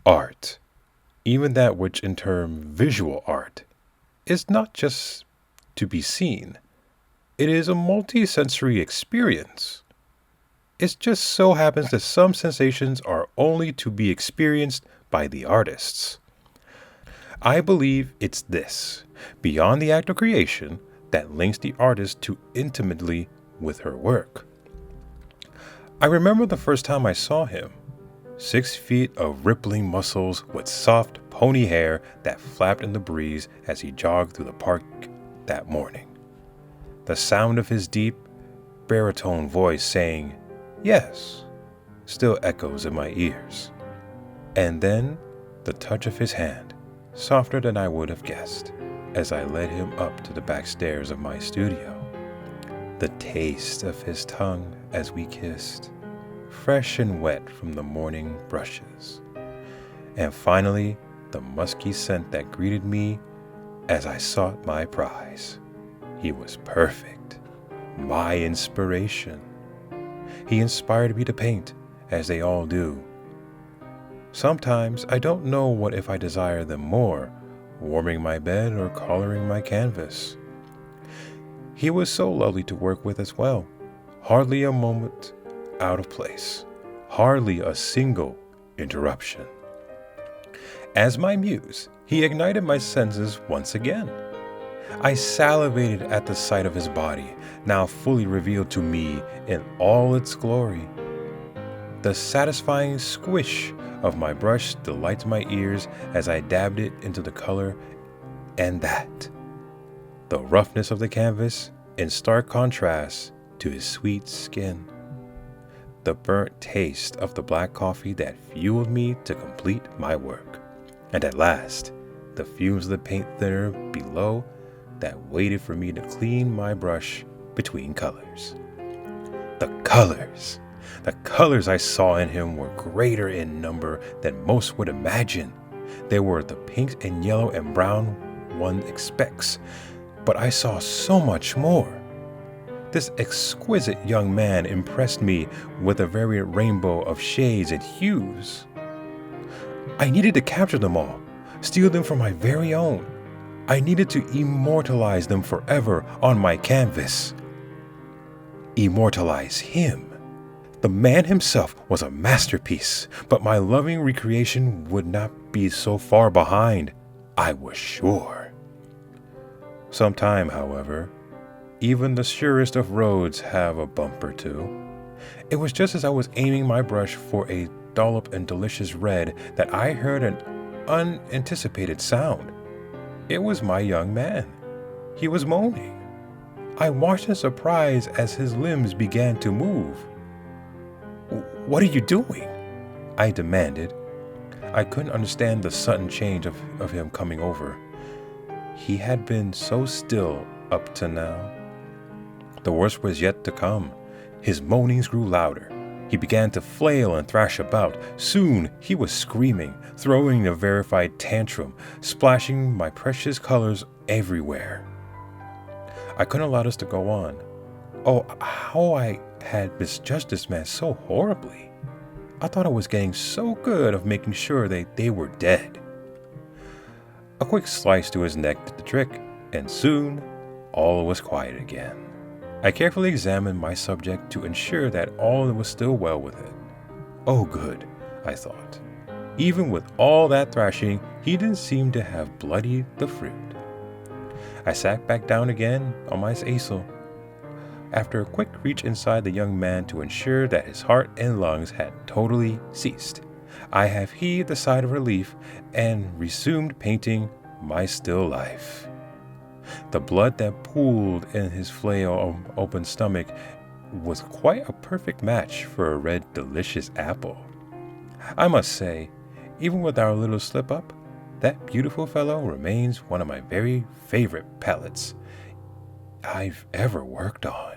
Art, even that which in term visual art, is not just to be seen. It is a multi-sensory experience. It just so happens that some sensations are only to be experienced by the artists. I believe it's this, beyond the act of creation, that links the artist too intimately with her work. I remember the first time I saw him. 6 feet of rippling muscles with soft pony hair that flapped in the breeze as he jogged through the park that morning. The sound of his deep, baritone voice saying, "Yes," still echoes in my ears. And then the touch of his hand, softer than I would have guessed, as I led him up to the back stairs of my studio. The taste of his tongue as we kissed, fresh and wet from the morning brushes. And finally, the musky scent that greeted me as I sought my prize. He was perfect, my inspiration. He inspired me to paint, as they all do. Sometimes I don't know what if I desire them more, warming my bed or coloring my canvas. He was so lovely to work with as well, hardly a moment out of place, hardly a single interruption. As my muse, he ignited my senses once again. I salivated at the sight of his body, now fully revealed to me in all its glory. The satisfying squish of my brush delights my ears as I dabbed it into the color, and that, the roughness of the canvas in stark contrast to his sweet skin. The burnt taste of the black coffee that fueled me to complete my work. And at last, the fumes of the paint thinner below that waited for me to clean my brush between colors. The colors! The colors I saw in him were greater in number than most would imagine. They were the pinks and yellow and brown one expects, but I saw so much more. This exquisite young man impressed me with a varied rainbow of shades and hues. I needed to capture them all, steal them for my very own. I needed to immortalize them forever on my canvas. Immortalize him. The man himself was a masterpiece, but my loving recreation would not be so far behind, I was sure. Sometime, however, even the surest of roads have a bump or two. It was just as I was aiming my brush for a dollop and delicious red that I heard an unanticipated sound. It was my young man. He was moaning. I watched in surprise as his limbs began to move. "What are you doing?" I demanded. I couldn't understand the sudden change of him coming over. He had been so still up to now. The worst was yet to come. His moanings grew louder. He began to flail and thrash about. Soon he was screaming, throwing a verified tantrum, splashing my precious colors everywhere. I couldn't allow this to go on. Oh, how I had misjudged this man so horribly. I thought I was getting so good of making sure they were dead. A quick slice to his neck did the trick, and soon all was quiet again. I carefully examined my subject to ensure that all was still well with it. Oh good, I thought. Even with all that thrashing, he didn't seem to have bloodied the fruit. I sat back down again on my easel. After a quick reach inside the young man to ensure that his heart and lungs had totally ceased, I have heaved a sigh of relief and resumed painting my still life. The blood that pooled in his flail open stomach was quite a perfect match for a red delicious apple. I must say, even with our little slip-up, that beautiful fellow remains one of my very favorite palettes I've ever worked on.